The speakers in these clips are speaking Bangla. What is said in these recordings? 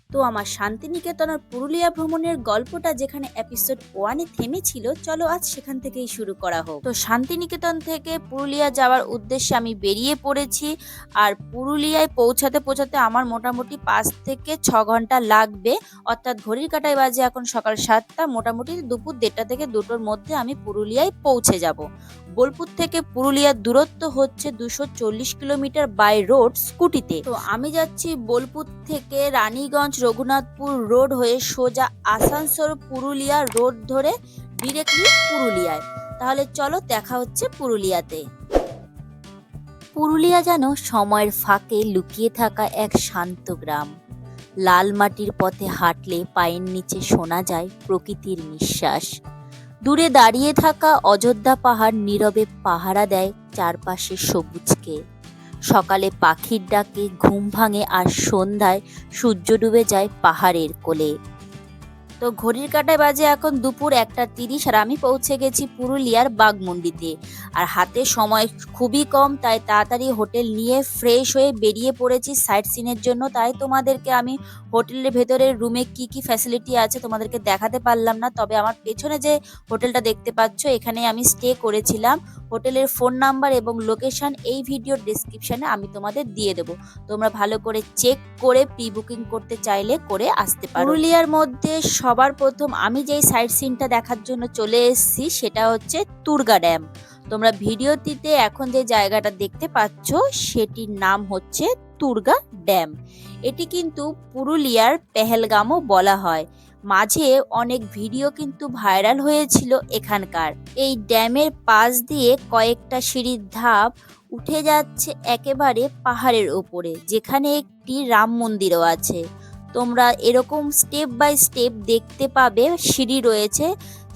তো আমার শান্তিনিকেতন আর পুরুলিয়া ভ্রমণের গল্পটা যেখানে এপিসোড 1-এ থেমেছিল, চলো আজ সেখান থেকেই শুরু করা হোক। তো শান্তিনিকেতন থেকে পুরুলিয়া যাওয়ার উদ্দেশ্যে আমি বেরিয়ে পড়েছি। আর পুরুলিয়ায় পৌঁছাতে পৌঁছাতে আমার মোটামুটি 5 থেকে 6 ঘন্টা লাগবে। অর্থাৎ ঘড়ির কাঁটায় বাজে এখন সকাল 7টা, মোটামুটি দুপুর 1:30 থেকে 2টোর মধ্যে আমি পুরুলিয়ায় পৌঁছে যাব। বোলপুর থেকে পুরুলিয়ার দূরত্ব হচ্ছে 240 কিলোমিটার বাই রোড স্কুটিতে। তো আমি যাচ্ছি বোলপুর থেকে রানীগঞ্জ রঘুনাথপুর রোড হয়ে সোজা আসানসোল পুরুলিয়া রোড ধরে ডিরেক্টলি পুরুলিয়ায়। তাহলে চলো দেখা হচ্ছে পুরুলিয়াতে। পুরুলিয়া যেন সময়ের ফাঁকে লুকিয়ে থাকা এক শান্ত গ্রাম। লাল মাটির পথে হাঁটলে পায়ের নিচে শোনা যায় প্রকৃতির নিঃশ্বাস। দূরে দাঁড়িয়ে থাকা অযোধ্যা পাহাড় নীরবে পাহারা দেয় চারপাশে সবুজকে। সকালে পাখির ডাকে ঘুম ভাঙে আর সন্ধ্যায় সূর্য ডুবে যায় পাহাড়ের কোলে। তো ঘড়ির কাঁটায় বাজে এখন দুপুর 1:30 আর আমি পৌঁছে গেছি পুরুলিয়ার বাঘমুন্ডিতে। আর হাতে সময় খুবই কম, তাই তাড়াতাড়ি হোটেল নিয়ে ফ্রেশ হয়ে বেরিয়ে পড়েছি সাইট সিনের জন্য। তাই তোমাদেরকে আমি হোটেলের ভেতরের রুমে কি কি ফ্যাসিলিটি আছে তোমাদেরকে দেখাতে পারলাম না, তবে আমার পেছনে যে হোটেলটা দেখতে পাচ্ছ এখানে আমি স্টে করেছিলাম। হোটেলের ফোন নাম্বার এবং লোকেশন এই ভিডিওর ডেসক্রিপশনে আমি তোমাদের দিয়ে দেবো। তোমরা ভালো করে চেক করে প্রি বুকিং করতে চাইলে করে আসতে পারো। পুরুলিয়ার মধ্যে সবার প্রথম আমি যেই সাইট সিনটা দেখার জন্য চলে এসেছি সেটা হচ্ছে তুর্গা ড্যাম। তোমরা ভিডিওটিতে এখন যে জায়গাটা দেখতে পাচ্ছ সেটির নাম হচ্ছে তুর্গা ড্যাম। এটি কিন্তু পুরুলিয়ার পেহেলগামও বলা হয়। মাঝে অনেক ভিডিও কিন্তু ভাইরাল হয়েছিল এখানকার। এই ড্যামের পাশ দিয়ে কয়েকটা সিঁড়ির ধাপ উঠে যাচ্ছে একেবারে পাহাড়ের ওপরে, যেখানে একটি রাম মন্দিরও আছে। তোমরা এরকম স্টেপ বাই স্টেপ দেখতে পাবে সিঁড়ি রয়েছে,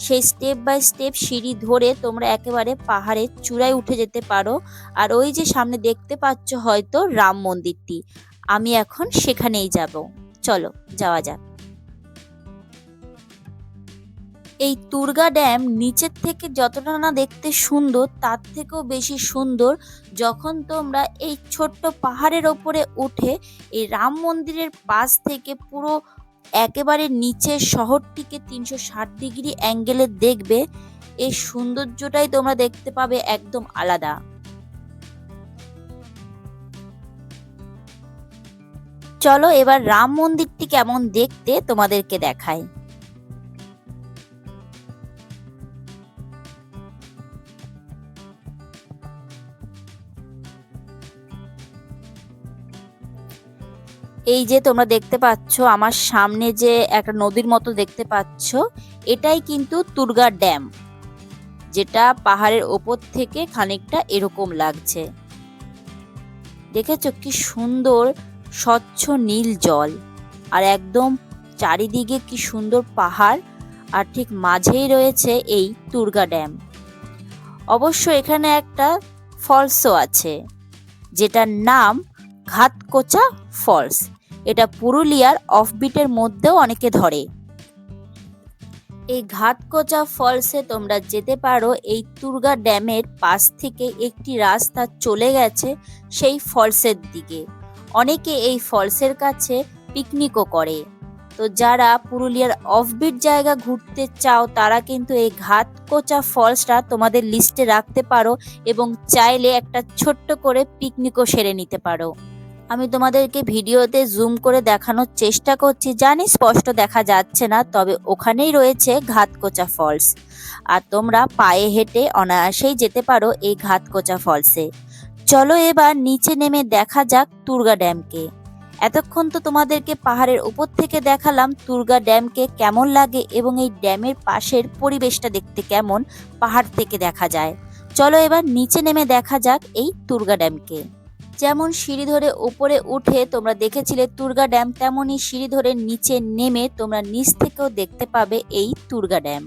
সেই স্টেপ বাই স্টেপ সিঁড়ি ধরে তোমরা একেবারে পাহাড়ের চূড়ায় উঠে যেতে পারো। আর ওই যে সামনে দেখতে পাচ্ছ হয়তো রাম মন্দিরটি, আমি এখন সেখানেই যাব। চলো যাওয়া যাক। এই তুর্গা ড্যাম নিচের থেকে যতটা না দেখতে সুন্দর, তার থেকেও বেশি সুন্দর যখন তোমরা এই ছোট্ট পাহাড়ের ওপরে উঠে এই রাম মন্দিরের পাশ থেকে পুরো একেবারে নিচের শহরটিকে 360 ডিগ্রি অ্যাঙ্গেলে দেখবে। এই সৌন্দর্যটাই তোমরা দেখতে পাবে একদম আলাদা। চলো এবার রাম মন্দিরটি কেমন দেখতে তোমাদেরকে দেখাই। এই যে তোমরা দেখতে পাচ্ছ আমার সামনে যে একটা নদীর মতো দেখতে পাচ্ছ, এটাই কিন্তু তুর্গা ড্যাম, যেটা পাহাড়ের ওপর থেকে খানিকটা এরকম লাগছে। দেখেছো কি সুন্দর স্বচ্ছ নীল জল, আর একদম চারিদিকে কি সুন্দর পাহাড়, আর ঠিক মাঝেই রয়েছে এই তুর্গা ড্যাম। অবশ্য এখানে একটা ফলসও আছে যেটার নাম ঘাতকোচা ফলস। এটা পুরুলিয়ার অফবিটের মধ্যেও অনেকে ধরে। এই ঘাতকোচা ফলসে তোমরা যেতে পারো এই তুর্গা ড্যামের পাশ থেকে একটি রাস্তা চলে গেছে সেই ফলসের দিকে। অনেকে এই ফলসের কাছে পিকনিকও করে। তো যারা পুরুলিয়ার অফবিট জায়গা ঘুরতে চাও তারা কিন্তু এই ঘাতকোচা ফলসটা তোমাদের লিস্টে রাখতে পারো এবং চাইলে একটা ছোট্ট করে পিকনিকও সেরে নিতে পারো। আমি তোমাদেরকে ভিডিওতে জুম করে দেখানোর চেষ্টা করছি, জানি স্পষ্ট দেখা যাচ্ছে না, তবে ওখানেই রয়েছে ঘাতকোচা ফলস। আর তোমরা পায়ে হেঁটে অনায়াসেই যেতে পারো এই ঘাতকোচা ফলসে। চলো এবার নিচে নেমে দেখা যাক তুর্গা ড্যামকে। এতক্ষণ তো তোমাদেরকে পাহাড়ের উপর থেকে দেখালাম তুর্গা ড্যামকে কেমন লাগে এবং এই ড্যামের পাশের পরিবেশটা দেখতে কেমন পাহাড় থেকে দেখা যায়। চলো এবার নিচে নেমে দেখা যাক এই তুর্গা ড্যামকে। যেমন সিঁড়ি ধরে উপরে উঠে তোমরা দেখেছিলে তুর্গা ড্যাম, তেমনই সিঁড়ি ধরে নিচে নেমে তোমরা নিচ থেকেও দেখতে পাবে এই তুর্গা ড্যাম।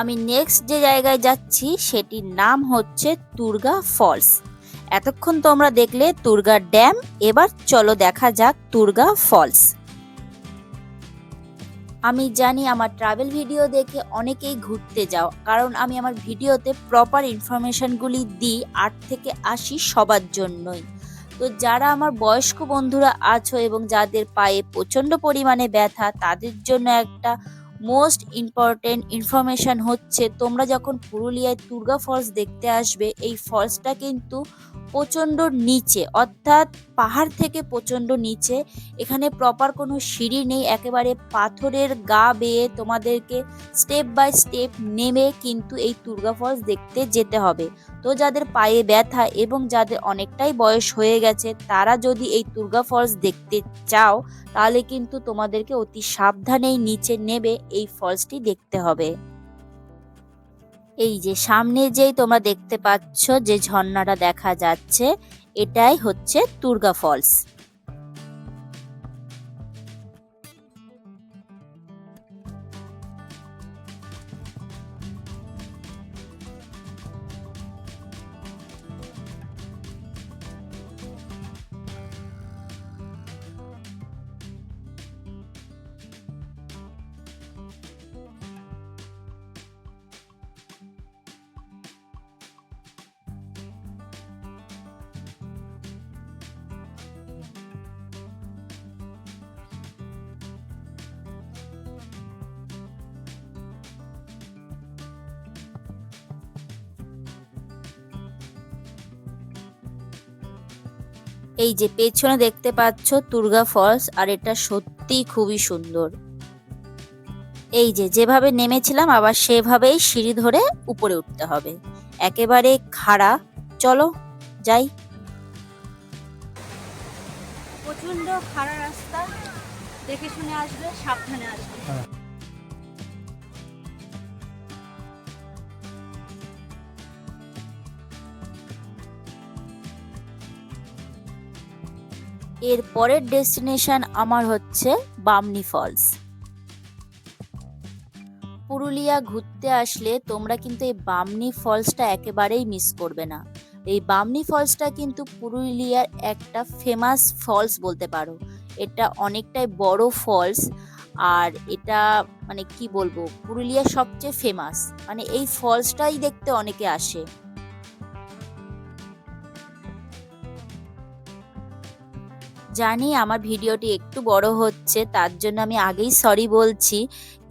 আমি নেক্সট যে জায়গায় যাচ্ছি সেটির নাম হচ্ছে তুর্গা ফলস। এতক্ষণ তোমরা দেখলে তুর্গা ড্যাম, এবার চলো দেখা যাক তুর্গা ফলস। আমি জানি আমার ট্রাভেল ভিডিও দেখে অনেকেই ঘুরতে যাও, কারণ আমি আমার ভিডিওতে প্রপার ইনফরমেশনগুলি দিই 8 থেকে 80 সবার জন্যই। তো যারা আমার বয়স্ক বন্ধুরা আছো এবং যাদের পায়ে প্রচণ্ড পরিমাণে ব্যথা, তাদের জন্য একটা মোস্ট ইম্পর্টেন্ট ইনফরমেশন হচ্ছে, তোমরা যখন পুরুলিয়ায় তুর্গা ফলস দেখতে আসবে, এই ফলসটা কিন্তু প্রচণ্ড নিচে, অর্থাৎ পাহাড় থেকে প্রচণ্ড নিচে। এখানে প্রপার কোনো সিঁড়ি নেই, একেবারে পাথরের গা বেয়ে তোমাদেরকে স্টেপ বাই স্টেপ নেমে কিন্তু এই তুর্গা ফলস দেখতে যেতে হবে। তো যাদের পায়ে ব্যথা এবং যাদের অনেকটাই বয়স হয়ে গেছে, তারা যদি এই তুর্গা ফলস দেখতে চাও, তাহলে কিন্তু তোমাদেরকে অতি সাবধানেই নিচে নেমে এই ফলসটি দেখতে হবে। এই যে সামনে যেই তোমরা দেখতে পাচ্ছ যে ঝর্ণাটা দেখা যাচ্ছে, এটাই হচ্ছে তুর্গা ফলস। এই যে পেছনে দেখতে পাচ্ছ তুর্গা ফলস, আর এটা সত্যি খুবই সুন্দর। এই যে যেভাবে নেমেছিলাম আবার সেভাবেই সিঁড়ি ধরে উপরে উঠতে হবে, একেবারে খাড়া। চলো যাই। প্রচন্ড খাড়া রাস্তা, দেখে শুনে আসবে, সাবধানে আসবে। এর পরের ডেস্টিনেশন আমার হচ্ছে বামনি ফলস। পুরুলিয়া ঘুরতে আসলে তোমরা কিন্তু এই বামনি ফলসটা একেবারেই মিস করবে না। এই বামনি ফলসটা কিন্তু পুরুলিয়ার একটা ফেমাস ফলস বলতে পারো। এটা অনেকটাই বড় ফলস, আর এটা মানে কি বলবো, পুরুলিয়ার সবচেয়ে ফেমাস, মানে এই ফলসটাই দেখতে অনেকে আসে। জানি আমার ভিডিওটি একটু বড় হচ্ছে, তার জন্য আমি আগেই সরি বলছি,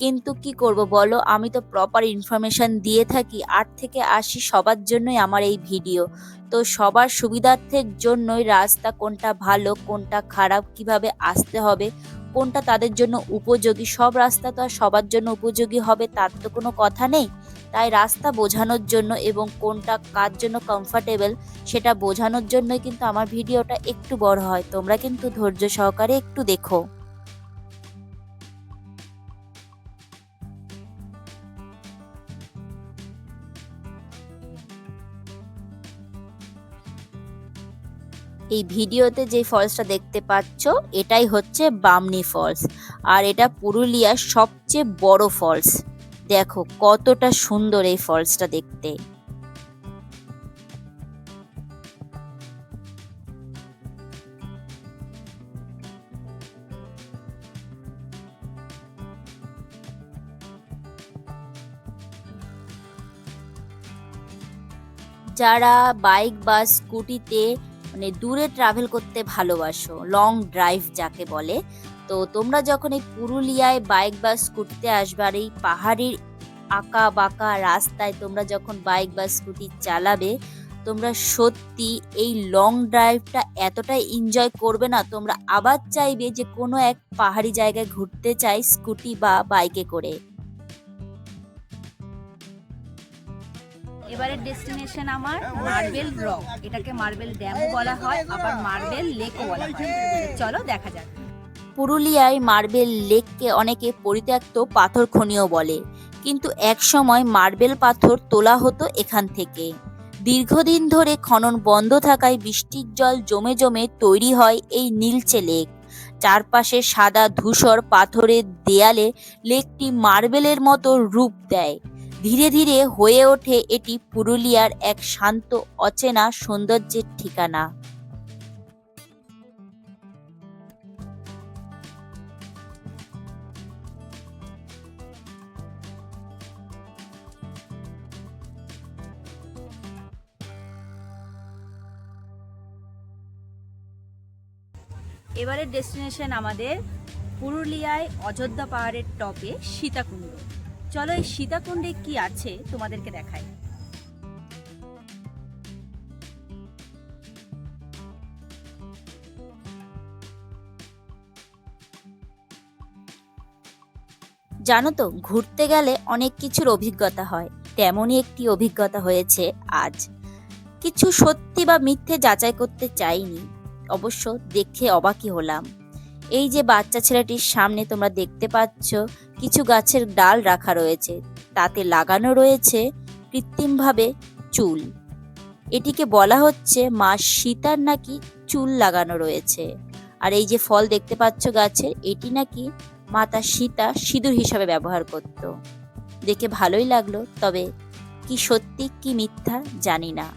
কিন্তু কি করব বলো, আমি তো প্রপার ইনফরমেশন দিয়ে থাকি। 8 থেকে 80 সবার জন্যই আমার এই ভিডিও। তো সবার সুবিধার্থের জন্যই রাস্তা কোনটা ভালো কোনটা খারাপ, কিভাবে আসতে হবে, কোনটা তাদের জন্য উপযোগী, সব রাস্তা তো আর সবার জন্য উপযোগী হবে তার তো কোনো কথা নেই। তাই রাস্তা বোঝানোর জন্য এবং কোনটা কার জন্য কমফর্টেবল সেটা বোঝানোর জন্যই কিন্তু আমার ভিডিওটা একটু বড় হয়। তোমরা কিন্তু ধৈর্য সহকারে একটু দেখো। এই ভিডিওতে যে ফলসটা দেখতে পাচ্ছ এটাই হচ্ছে বামনি ফলস, আর এটা পুরুলিয়ার সবচেয়ে বড় ফলস। দেখো কতটা সুন্দর এই ফলসটা দেখতে। যারা বাইক বা স্কুটিতে মানে দূরে ট্রাভেল করতে ভালোবাসো, লং ড্রাইভ যাকে বলে, তো তোমরা যখন এই পুরুলিয়ায় বাইক বা স্কুটিতে আসবে, আর এই পাহাড়ির আঁকা বাঁকা রাস্তায় তোমরা যখন বাইক বা স্কুটি চালাবে, তোমরা সত্যি এই লং ড্রাইভটা এতটাই এনজয় করবে না, তোমরা আবার চাইবে যে কোনো এক পাহাড়ি জায়গায় ঘুরতে চাই স্কুটি বা বাইকে করে। এবারের ডেস্টিনেশন আমার মার্বেল রক, এটাকে মার্বেল ড্যামও বলা হয়, আবার মার্বেল লেকও বলা হয়। চলো দেখা যাক। পুরুলিয়ায় মার্বেল লেককে অনেকে পরিত্যক্ত পাথর খনিও বলে, কিন্তু একসময় মার্বেল পাথর তোলা হতো এখান থেকে। দীর্ঘদিন ধরে খনন বন্ধ থাকায় বৃষ্টির জল জমে জমে তৈরি হয় এই নীলচে লেক। চারপাশে সাদা ধূসর পাথরের দেয়ালে লেকটি মার্বেলের মতো রূপ দেয়। ধীরে ধীরে হয়ে ওঠে এটি পুরুলিয়ার এক শান্ত অচেনা সৌন্দর্যের ঠিকানা। এবারের ডেস্টিনেশন আমাদের পুরুলিয়ায় অযোধ্যা পাহাড়ের টপে সীতাকুণ্ড। চলো এই সীতাকুণ্ডে কি আছে তোমাদেরকে দেখাই। জানো তো, ঘুরতে গেলে অনেক কিছুর অভিজ্ঞতা হয়, তেমনই একটি অভিজ্ঞতা হয়েছে আজ। কিছু সত্যি বা মিথ্যে যাচাই করতে চাইনি, অবশ্য দেখে অবাকই হলাম। এই যে বাচ্চা ছেলেটির সামনে তোমরা দেখতে পাচ্ছ কিছু গাছের ডাল রাখা রয়েছে, তাতে লাগানো রয়েছে কৃত্রিমভাবে চুল। এটিকে বলা হচ্ছে মা সীতার নাকি চুল লাগানো রয়েছে। আর এই যে ফল দেখতে পাচ্ছ গাছের, এটি নাকি মাতা সীতা সিঁদুর হিসাবে ব্যবহার করত। দেখে ভালোই লাগলো, তবে কি সত্যি কি মিথ্যা জানি না।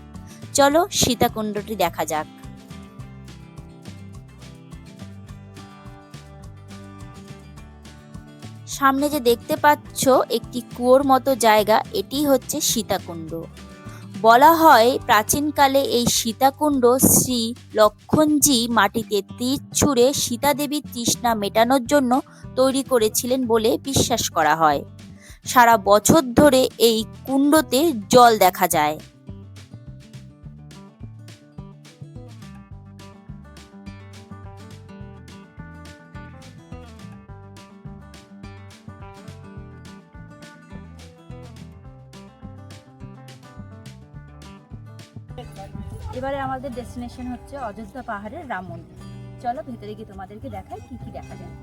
চলো সীতাকুণ্ডটি দেখা যাক। সামনে যে দেখতে পাচ্ছ একটি কুয়োর মতো জায়গা, এটি হচ্ছে সীতাকুণ্ড। বলা হয় প্রাচীনকালে এই সীতাকুণ্ড শ্রী লক্ষণজি মাটিতে তীর ছুঁড়ে সীতা দেবীর তৃষ্ণা মেটানোর জন্য তৈরি করেছিলেন বলে বিশ্বাস করা হয়। সারা বছর ধরে এই কুণ্ডতে জল দেখা যায়। এবারে আমাদের ডেস্টিনেশন হচ্ছে অযোধ্যা পাহাড়ের রাম মন্দির। চলো ভেতরে গিয়ে তোমাদেরকে দেখাই কি কি দেখা যায়।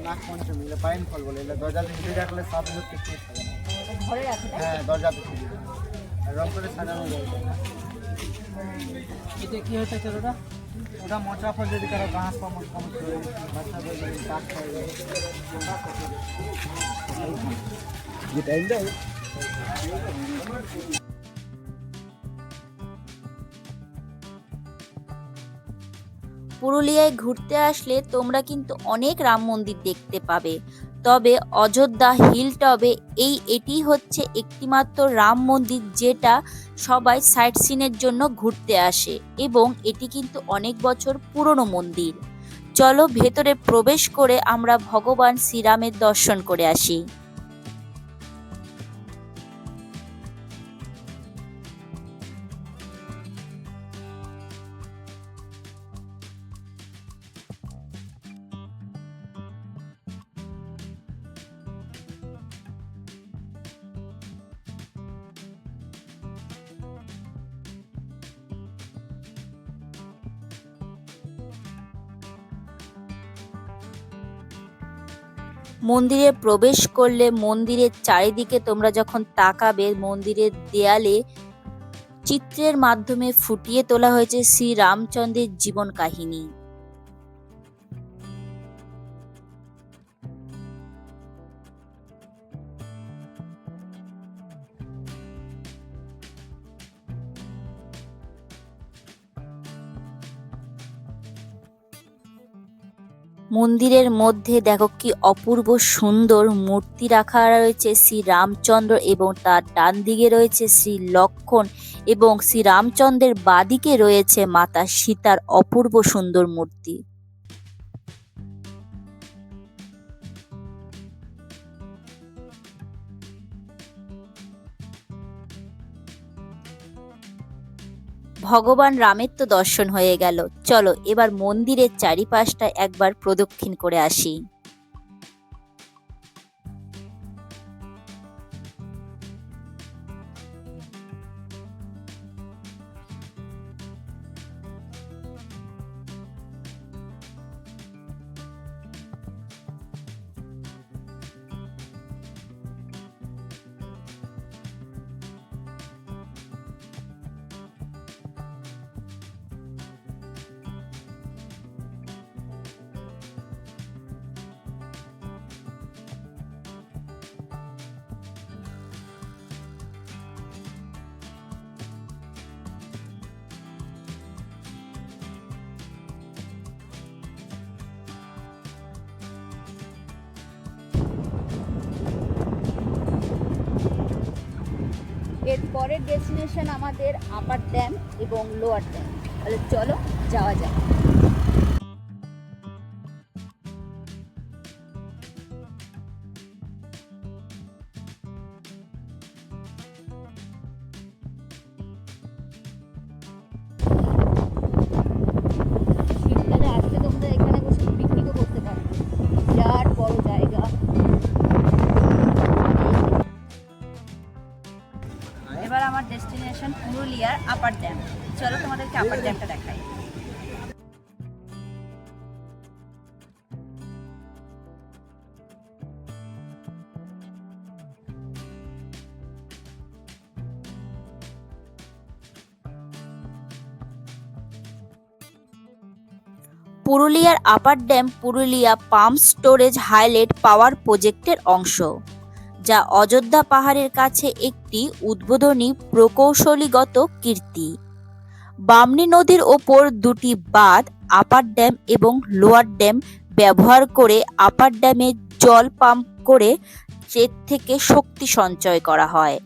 নাগপঞ্চমী পাইন ফল বলে, দরজাতে ঝুলিয়ে রাখলে সাপ কিছু থাকে না। ঘরে রাখো? হ্যাঁ, দরজাতে ঝুলিয়ে আর রং করে সাজানো যায়। এটা কি হচ্ছে ওটা ওটা মোটা ফল যদি কারো ঘাস পামস পামস করে বাচ্চাদের কাজ করে যে টাইম দেয়। পুরুলিয়ায় ঘুরতে আসলে তোমরা কিন্তু অনেক রাম মন্দির দেখতে পাবে, তবে অযোধ্যা হিলটপে এটি হচ্ছে একটিমাত্র রাম মন্দির যেটা সবাই সাইট সিনের জন্য ঘুরতে আসে, এবং এটি কিন্তু অনেক বছর পুরনো মন্দির। চলো ভেতরে প্রবেশ করে আমরা ভগবান শ্রীরামের দর্শন করে আসি। মন্দিরে প্রবেশ করলে মন্দিরের চারিদিকে তোমরা যখন তাকাবে, মন্দিরের দেয়ালে চিত্রের মাধ্যমে ফুটিয়ে তোলা হয়েছে শ্রী রামচন্দ্রের জীবন কাহিনী। মন্দিরের মধ্যে দেখো কি অপূর্ব সুন্দর মূর্তি রাখা রয়েছে শ্রী রামচন্দ্র, এবং তার ডান দিকে রয়েছে শ্রী লক্ষণ, এবং শ্রী রামচন্দ্রের বাদিকে রয়েছে মাতা সীতার অপূর্ব সুন্দর মূর্তি। ভগবান রামের তো দর্শন হয়ে গেল। চলো এবার মন্দিরের চারিপাশটা একবার প্রদক্ষিণ করে আসি। এর পরের ডেস্টিনেশন আমাদের আপার ড্যাম এবং লোয়ার ড্যাম। তাহলে চলো যাওয়া যাক। শীতকালে আসলে তোমরা এখানে বসে পিকনিকও করতে পারো, বিরাট বড় জায়গা। এবার আমার ডেস্টিনেশন পুরুলিয়ার আপার ড্যাম। চলো তোমাদেরকে আপার ড্যামটা দেখাই। পুরুলিয়ার upper dam Purulia pump storage highlight power প্রজেক্টের অংশ, যা অযোধ্যা পাহাড়ের কাছে একটি উদ্বোধনী প্রকৌশলীগত কীর্তি। বামনী নদীর ওপর দুটি বাঁধ আপার ড্যাম এবং লোয়ার ড্যাম ব্যবহার করে আপার ড্যামে জল পাম্প করে এর থেকে শক্তি সঞ্চয় করা হয়।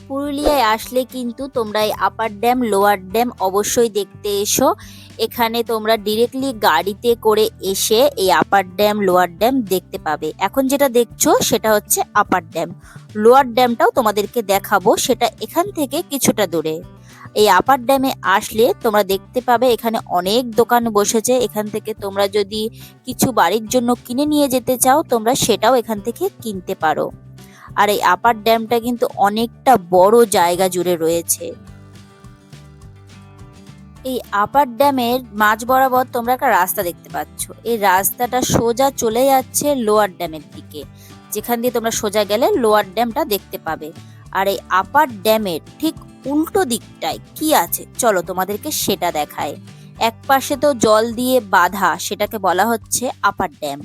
পুরুলিয়ায় আসলে কিন্তু তোমরা এই আপার ড্যাম লোয়ার ড্যাম অবশ্যই দেখতে এসো। এখানে তোমরা ডিরেক্টলি গাড়িতে করে এসে এই আপার ড্যাম লোয়ার ড্যাম দেখতে পাবে। এখন যেটা দেখছো সেটা হচ্ছে আপার ড্যাম। লোয়ার ড্যামটাও তোমাদেরকে দেখাবো, সেটা এখান থেকে কিছুটা দূরে। এই আপার ড্যামে আসলে তোমরা দেখতে পাবে এখানে অনেক দোকান বসেছে। এখান থেকে তোমরা যদি কিছু বাড়ির জন্য কিনে নিয়ে যেতে চাও তোমরা সেটাও এখান থেকে কিনতে পারো। আর এই আপার ড্যামটা কিন্তু অনেকটা বড় জায়গা জুড়ে রয়েছে। এই আপার ড্যামের মাঝ বরাবর তোমরা একটা রাস্তা দেখতে পাচ্ছ। এই রাস্তাটা সোজা চলে যাচ্ছে লোয়ার ড্যামের দিকে, যেখান দিয়ে তোমরা সোজা গেলে লোয়ার ড্যামটা দেখতে পাবে। আর এই আপার ড্যামের ঠিক উল্টো দিকটায় কি আছে চলো তোমাদেরকে সেটা দেখায়। এক পাশে তো জল দিয়ে বাঁধা, সেটাকে বলা হচ্ছে আপার ড্যাম।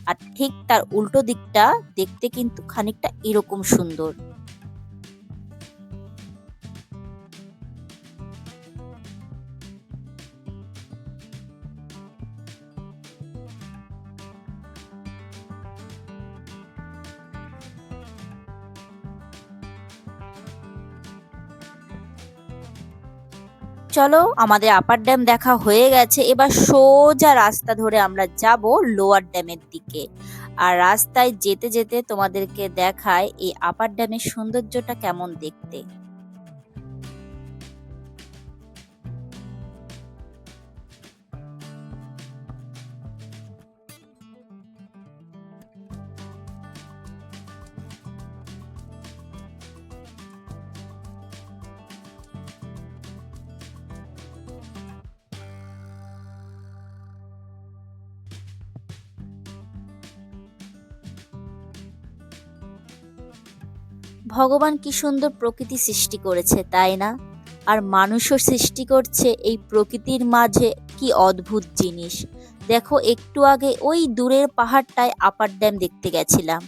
আর ঠিক তার উল্টো দিকটা দেখতে কিন্তু খানিকটা এরকম সুন্দর। চলো আমাদের আপার ড্যাম দেখা হয়ে গেছে, এবার সোজা রাস্তা ধরে আমরা যাব লোয়ার ড্যামের দিকে। আর রাস্তায় যেতে যেতে তোমাদেরকে দেখায় এই আপার ড্যামের সৌন্দর্যটা কেমন দেখতে। ভগবান কি সুন্দর প্রকৃতি সৃষ্টি করেছে, তাই না? আর মানুষও সৃষ্টি করছে এই প্রকৃতির মাঝে কি অদ্ভুত জিনিস। দেখো একটু আগে ওই দূরের পাহাড়টায় আপার ড্যাম দেখতে গেছিলাম।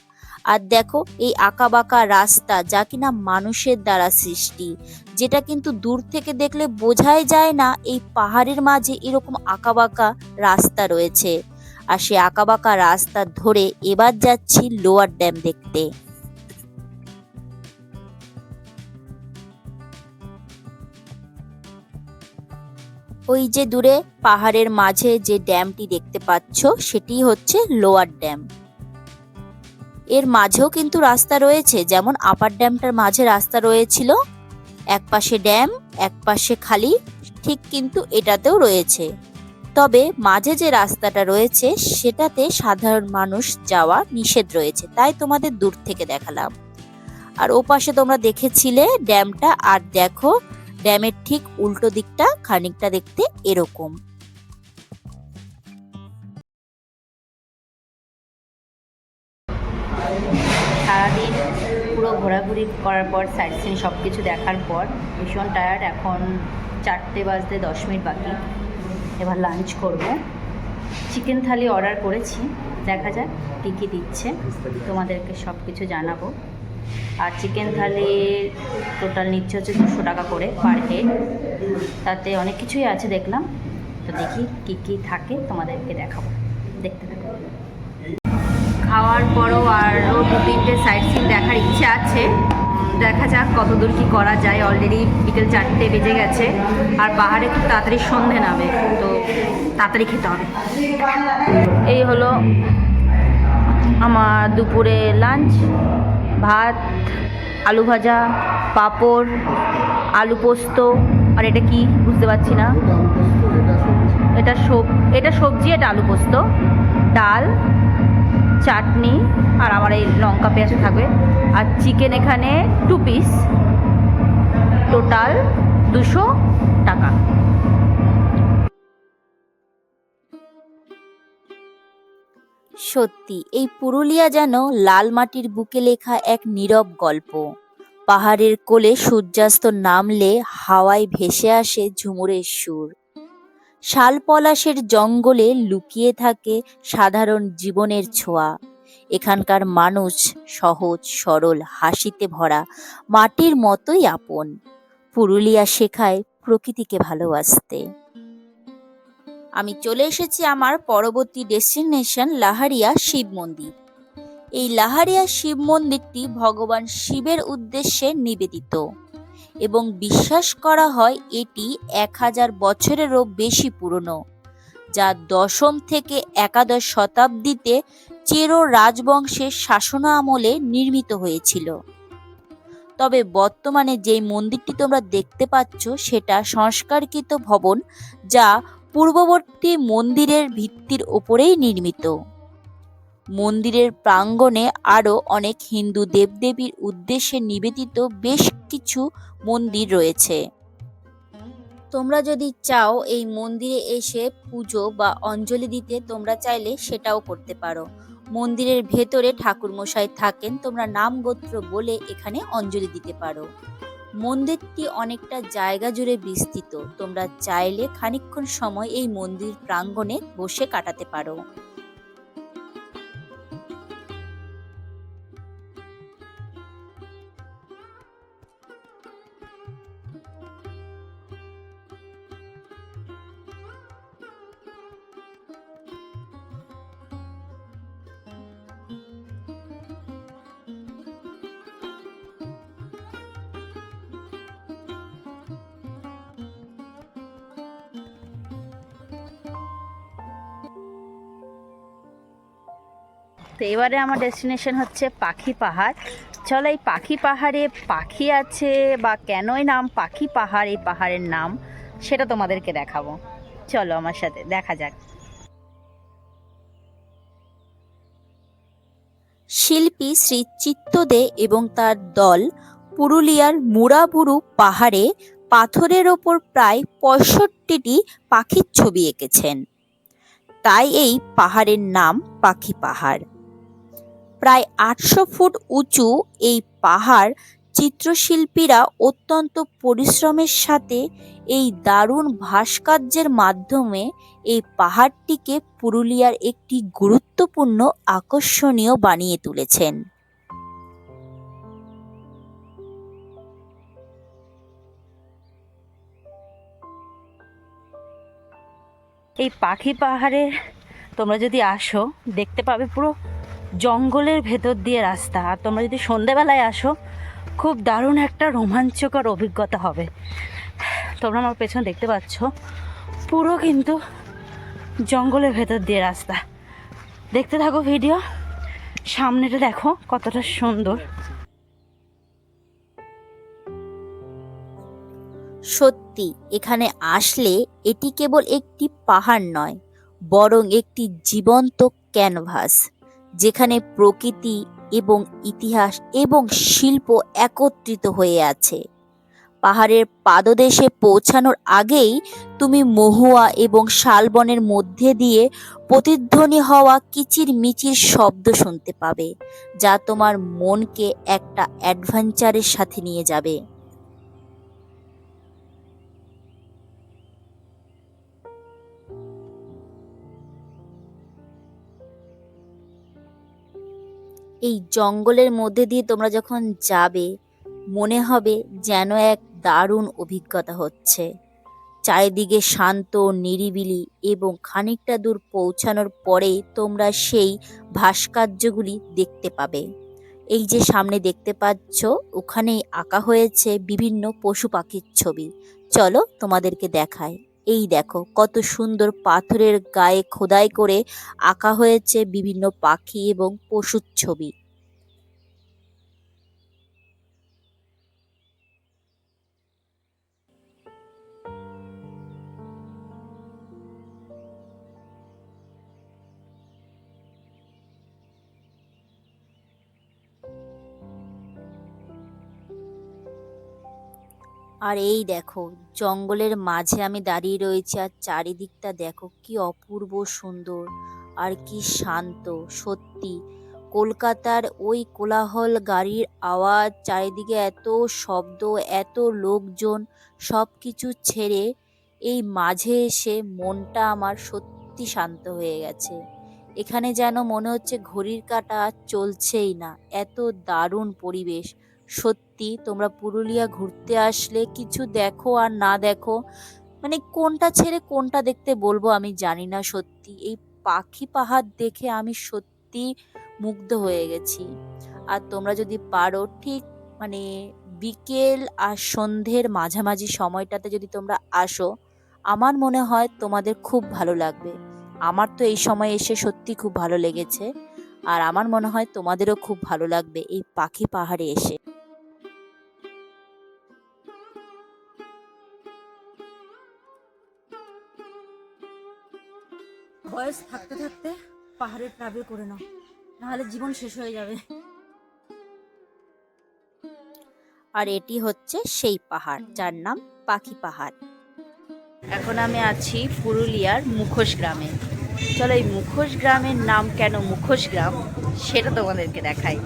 আর দেখো এই আঁকাবাঁকা রাস্তা, যা কিনা মানুষের দ্বারা সৃষ্টি, যেটা কিন্তু দূর থেকে দেখলে বোঝাই যায় না এই পাহাড়ের মাঝে এরকম আঁকাবাঁকা রাস্তা রয়েছে। আর সে আঁকাবাঁকা রাস্তা ধরে এবার যাচ্ছি লোয়ার ড্যাম দেখতে। ওই যে দূরে পাহাড়ের মাঝে যে ড্যামটি দেখতে পাচ্ছ সেটি হচ্ছে লোয়ার ড্যাম। এর মাঝেও কিন্তু রাস্তা রয়েছে, যেমন আপার ড্যামটার মাঝে রাস্তা রয়েছিল, এক পাশে ড্যাম এক পাশে খালি, ঠিক কিন্তু এটাতেও রয়েছে। তবে মাঝে যে রাস্তাটা রয়েছে সেটাতে সাধারণ মানুষ যাওয়া নিষেধ রয়েছে, তাই তোমাদের দূর থেকে দেখালাম। আর ও পাশে তোমরা দেখেছিলে ড্যামটা, আর দেখো ড্যামের ঠিক উল্টো দিকটা খানিকটা দেখতে এরকম। সারাদিন পুরো ঘোরাঘুরি করার পর, সাইট সিন সব কিছু দেখার পর ভীষণ টায়ার্ড। এখন 4:10 বাকি। এবার লাঞ্চ করব। চিকেন থালি অর্ডার করেছি, দেখা যাক কী কী দিচ্ছে, তোমাদেরকে সব কিছু জানাবো। আর চিকেন থালির টোটাল নিচ্ছে হচ্ছে 200 টাকা করে পার হেড। তাতে অনেক কিছুই আছে দেখলাম, তো দেখি কী কী থাকে তোমাদেরকে দেখাবো, দেখতে থাকো। খাওয়ার পরও আরও 2-3টে সাইট সিন দেখার ইচ্ছে আছে, দেখা যাক কতদূর কি করা যায়। অলরেডি বিকেল 4টে বেজে গেছে, আর পাহাড়ে খুব তাড়াতাড়ি সন্ধে নামে, তো তাড়াতাড়ি খেতে হবে। এই হলো আমার দুপুরে লাঞ্চ, ভাত, আলু ভাজা, পাঁপড়, আলু পোস্ত, আর এটা কি বুঝতে পারছি না, এটা সবজি, এটা আলু পোস্ত, ডাল, চাটনি, আর আমার এই লঙ্কা পেঁয়াজ থাকবে, আর চিকেন এখানে 2 পিস, টোটাল 200 টাকা। সত্যি এই পুরুলিয়া যেন লাল মাটির বুকে লেখা এক নীরব গল্প। পাহাড়ের কোলে সূর্যাস্ত নামলে হাওয়ায় ভেসে আসে ঝুমুরের সুর। শাল পলাশের জঙ্গলে লুকিয়ে থাকে সাধারণ জীবনের ছোঁয়া। এখানকার মানুষ সহজ সরল, হাসিতে ভরা, মাটির মতোই আপন। পুরুলিয়া শেখায় প্রকৃতিকে ভালোবাসতে। আমি চলে এসেছি আমার পরবর্তী ডেস্টিনেশন লাহারিয়া শিব মন্দির। এই লাহারিয়া শিব মন্দিরটি ভগবান শিবের উদ্দেশ্যে নিবেদিত এবং বিশ্বাস করা হয় এটি 1000 বছরেরও বেশি পুরনো, যা 10ম থেকে 11 শতাব্দীতে চেরো রাজবংশের শাসনামলে নির্মিত হয়েছিল। তবে বর্তমানে যেই মন্দিরটি তোমরা দেখতে পাচ্ছ সেটা সংস্কারকৃত ভবন, যা পূর্ববর্তী মন্দিরের ভিত্তির ওপরেই নির্মিত। মন্দিরের প্রাঙ্গণে আরও অনেক হিন্দু দেবদেবীর উদ্দেশ্যে নিবেদিত বেশ কিছু মন্দির রয়েছে। তোমরা যদি চাও এই মন্দিরে এসে পুজো বা অঞ্জলি দিতে, তোমরা চাইলে সেটাও করতে পারো। মন্দিরের ভেতরে ঠাকুরমশাই থাকেন, তোমরা নাম গোত্র বলে এখানে অঞ্জলি দিতে পারো। মন্দিরটি অনেকটা জায়গা জুড়ে বিস্তৃত, তোমরা চাইলে খানিকক্ষণ সময় এই মন্দির প্রাঙ্গণে বসে কাটাতে পারো। তো এবারে আমার ডেস্টিনেশন হচ্ছে পাখি পাহাড়। চলো এই পাখি পাহাড়ে পাখি আছে বা কেনই নাম পাখি পাহাড়, এই পাহাড়ের নাম, সেটা তোমাদেরকে দেখাবো। চলো আমার সাথে দেখা যাক। শিল্পী শ্রী চিত্তদে এবং তার দল পুরুলিয়ার মুড়াবুরু পাহাড়ে পাথরের ওপর প্রায় 65টি পাখির ছবি এঁকেছেন, তাই এই পাহাড়ের নাম পাখি পাহাড়। প্রায় 800 ফুট উঁচু এই পাহাড় চিত্রশিল্পীরা অত্যন্ত পরিশ্রমের সাথে এই দারুণ ভাস্কর্যের মাধ্যমে এই পাহাড়টিকে পুরুলিয়ার একটি গুরুত্বপূর্ণ আকর্ষণীয় বানিয়ে তুলেছেন। এই পাখি পাহাড়ে তোমরা যদি আসো, দেখতে পাবে পুরো জঙ্গলের ভেতর দিয়ে রাস্তা। আর তোমরা যদি সন্ধেবেলায় আসো, খুব দারুণ একটা রোমাঞ্চকর অভিজ্ঞতা হবে। তোমরা আমার পেছনে দেখতে পাচ্ছ পুরো কিন্তু জঙ্গলের ভেতর দিয়ে রাস্তা। দেখতে থাকো ভিডিও, সামনেটা দেখো কতটা সুন্দর। সত্যি এখানে আসলে এটি কেবল একটি পাহাড় নয়, বরং একটি জীবন্ত ক্যানভাস, যেখানে প্রকৃতি এবং ইতিহাস এবং শিল্প একত্রিত হয়ে আছে। পাহাড়ের পাদদেশে পৌঁছানোর আগেই তুমি মহুয়া এবং শালবনের মধ্যে দিয়ে প্রতিধ্বনি হওয়া কিচিরমিচির শব্দ শুনতে পাবে, যা তোমার মনকে একটা অ্যাডভেঞ্চারের সাথে নিয়ে যাবে। এই জঙ্গলের মধ্যে দিয়ে তোমরা যখন যাবে, মনে হবে যেন এক দারুণ অভিজ্ঞতা হচ্ছে। চারিদিকে শান্ত, নিরিবিলি এবং খানিকটা দূর পৌঁছানোর পরেই তোমরা সেই ভাস্কর্যগুলি দেখতে পাবে। এই যে সামনে দেখতে পাচ্ছ, ওখানেই আঁকা হয়েছে বিভিন্ন পশু পাখির ছবি। চলো তোমাদেরকে দেখাই। এই দেখো কত সুন্দর পাথরের গায়ে খোদাই করে আঁকা হয়েছে বিভিন্ন পাখি এবং পশুর ছবি। আর এই দেখো জঙ্গলের মাঝে আমি দাঁড়িয়ে রয়েছি, আর চারিদিকটা দেখো কি অপূর্ব সুন্দর আর কি শান্ত। সত্যি কলকাতার ওই কোলাহল, গাড়ির আওয়াজ, চারিদিকে এত শব্দ, এত লোকজন, সব কিছু ছেড়ে এই মাঝে এসে মনটা আমার সত্যি শান্ত হয়ে গেছে। এখানে যেন মনে হচ্ছে ঘড়ির কাঁটা আর চলছেই না, এত দারুণ পরিবেশ। সত্যি তোমরা পুরুলিয়া ঘুরতে আসলে কিছু দেখো আর না দেখো, মানে কোনটা ছেড়ে কোনটা দেখতে বলবো আমি জানি না। সত্যি এই পাখি পাহাড় দেখে আমি সত্যি মুগ্ধ হয়ে গেছি। আর তোমরা যদি পারো ঠিক মানে বিকেল আর সন্ধ্যের মাঝামাঝি সময়টাতে যদি তোমরা আসো, আমার মনে হয় তোমাদের খুব ভালো লাগবে। আমার তো এই সময় এসে সত্যি খুব ভালো লেগেছে, আর আমার মনে হয় তোমাদেরও খুব ভালো লাগবে এই পাখি পাহাড়ে এসে। বয়স থাকতে থাকতে পাহাড়ে ট্রাভেল করে নাও, নাহলে জীবন শেষ হয়ে যাবে। আর এটি হচ্ছে সেই পাহাড় যার নাম পাখি পাহাড়। এখন আমি আছি পুরুলিয়ার মুখোশ গ্রামে। চলো এই মুখোশ গ্রামের নাম কেন মুখোশ গ্রাম সেটা তোমাদেরকে দেখাই।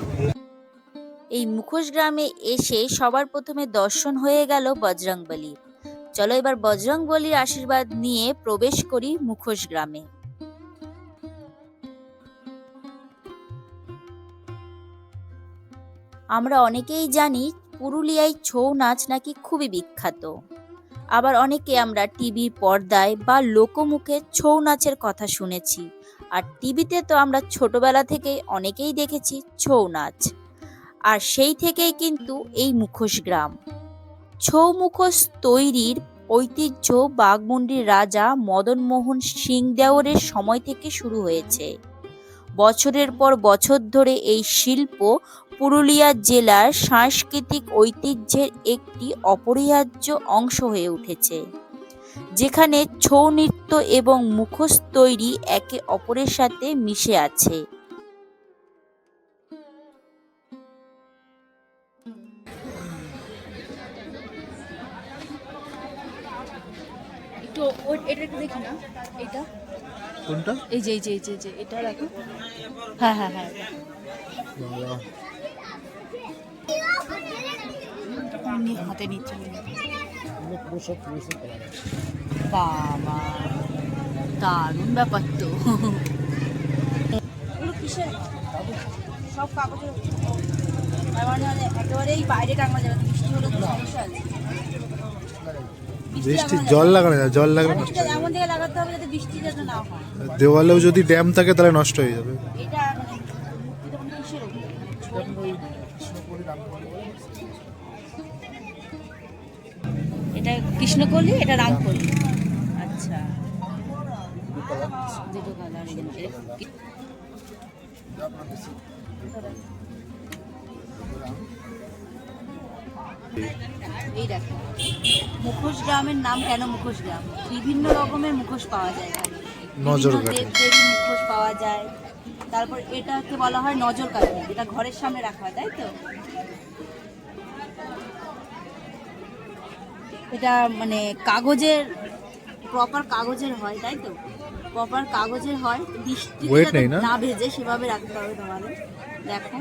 এই মুখোশ গ্রামে এসে সবার প্রথমে দর্শন হয়ে গেল বজরংবলী। চলো এবার বজরংবলীর আশীর্বাদ নিয়ে প্রবেশ করি মুখোশ গ্রামে। আমরা অনেকেই জানি পুরুলিয়ায় ছৌ নাচ নাকি খুবই বিখ্যাত। আবার অনেকে আমরা টিভির পর্দায় বা লোকমুখে ছৌ নাচের কথা শুনেছি। আর টিভিতে তো আমরা ছোটবেলা থেকেই অনেকেই দেখেছি ছৌ নাচ। আর সেই থেকেই কিন্তু এই মুখোশ গ্রাম। ছৌ মুখোশ তৈরির ঐতিহ্য বাঘমুন্ডির রাজা মদন মোহন সিং দেওরের সময় থেকে শুরু হয়েছে। বছরের পর বছর ধরে এই শিল্প পুরুলিয়া জেলার সাংস্কৃতিক ঐতিহ্যের একটি অপরিহার্য অংশ হয়ে উঠেছে, যেখানে ছৌ নৃত্য এবং মুখোশ তৈরি একে অপরের সাথে মিশে আছে। একটু এটা একটু দেখি না, এটা কোনটা? এই যে এটা দেখো। হ্যাঁ হ্যাঁ হ্যাঁ, হাতে নিচ্ছে বাবা, দারুণ ব্যাপার তো। কিসের সব কাগজের একেবারেই বাইরে টাঙানো যাবে, বৃষ্টি হলে তো সমস্যা আছে। বৃষ্টি জল লাগানো যায়, জল লাগানো এমন জায়গায় লাগাতে হবে যাতে বৃষ্টি যাতে না হয়। দেওয়ালেও যদি ড্যাম থাকে তাহলে নষ্ট হয়ে যাবে। এটা মানে মূর্তিটা মানে কিসের উপরে? এটা কৃষ্ণকলি, এটা রামকলি। আচ্ছা, আচ্ছা, দুটো কালার। এই দেখো, মুখোশ গ্রামের নাম কেন মুখোশ গ্রাম? বিভিন্ন রকমের মুখোশ পাওয়া যায় এখানে। নজর বিভিন্ন কাঠি। দেবদেবীর মুখোশ পাওয়া যায়। তারপর এটাকে বলা হয় নজর কাঠি, এটা ঘরের সামনে রাখা হয়, তাই তো? এটা মানে কাগজের, প্রপার কাগজের হয়, তাই তো? প্রপার কাগজের হয়, বৃষ্টিতে Weight যাতে নেই না? না ভেজে সেভাবে রাখতে হবে তোমাদের। দেখো,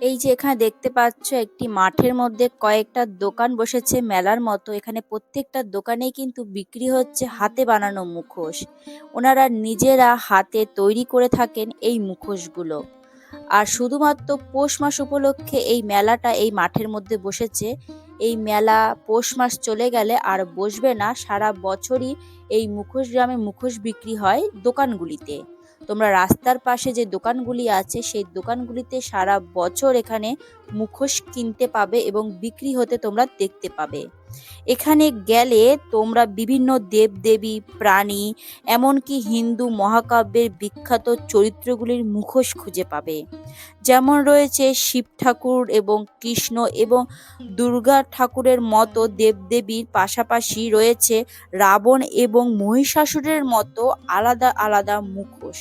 এই যে এখানে দেখতে পাচ্ছ একটি মাঠের মধ্যে কয়েকটা দোকান বসেছে মেলার মতো। এখানে প্রত্যেকটা দোকানেই কিন্তু বিক্রি হচ্ছে হাতে বানানো মুখোশ। ওনারা নিজেরা হাতে তৈরি করে থাকেন এই মুখোশগুলো। আর শুধুমাত্র পৌষ মাস উপলক্ষে এই মেলাটা এই মাঠের মধ্যে বসেছে। এই মেলা পৌষ মাস চলে গেলে আর বসবে না, সারা বছরই এই মুখোশ গ্রামে মুখোশ বিক্রি হয় দোকানগুলিতে। তোমরা রাস্তার পাশে যে দোকানগুলি আছে সেই দোকানগুলিতে সারা বছর এখানে মুখোশ কিনতে পাবে এবং বিক্রি হতে তোমরা দেখতে পাবে। এখানে গেলে তোমরা বিভিন্ন দেবদেবী, প্রাণী, এমনকি হিন্দু মহাকাব্যের বিখ্যাত চরিত্রগুলির মুখোশ খুঁজে পাবে। যেমন রয়েছে শিব ঠাকুর এবং কৃষ্ণ এবং দুর্গা ঠাকুরের মতো দেবদেবীর পাশাপাশি রয়েছে রাবণ এবং মহিষাসুরের মতো আলাদা আলাদা মুখোশ।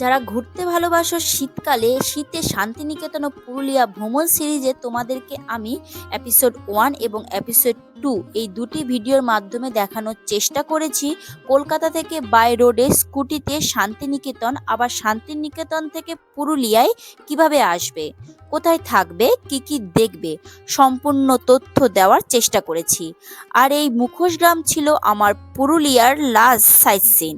যারা ঘুরতে ভালোবাসো শীতকালে, শীতে শান্তিনিকেতন ও পুরুলিয়া ভ্রমণ সিরিজে তোমাদেরকে আমি এপিসোড 1 এবং এপিসোড 2 এই দুটি ভিডিওর মাধ্যমে দেখানোর চেষ্টা করেছি কলকাতা থেকে বাই রোডে স্কুটিতে শান্তিনিকেতন, আবার শান্তিনিকেতন থেকে পুরুলিয়ায় কিভাবে আসবে, কোথায় থাকবে, কি কি দেখবে, সম্পূর্ণ তথ্য দেওয়ার চেষ্টা করেছি। আর এই মুখোশ গ্রাম ছিল আমার পুরুলিয়ার লাস্ট সাইট সিন।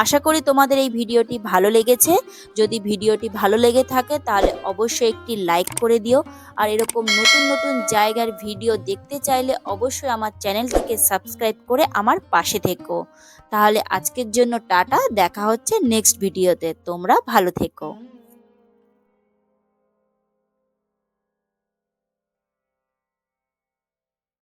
আশা করি তোমাদের এই ভিডিওটি ভালো লেগেছে। যদি ভিডিওটি ভালো লেগে থাকে তাহলে অবশ্যই একটি লাইক করে দিও। আর এরকম নতুন নতুন জায়গার ভিডিও দেখতে চাইলে অবশ্যই আমার চ্যানেলটিকে সাবস্ক্রাইব করে আমার পাশে থেকো। তাহলে আজকের জন্য টাটা, দেখা হচ্ছে নেক্সট ভিডিওতে। তোমরা ভালো থেকো।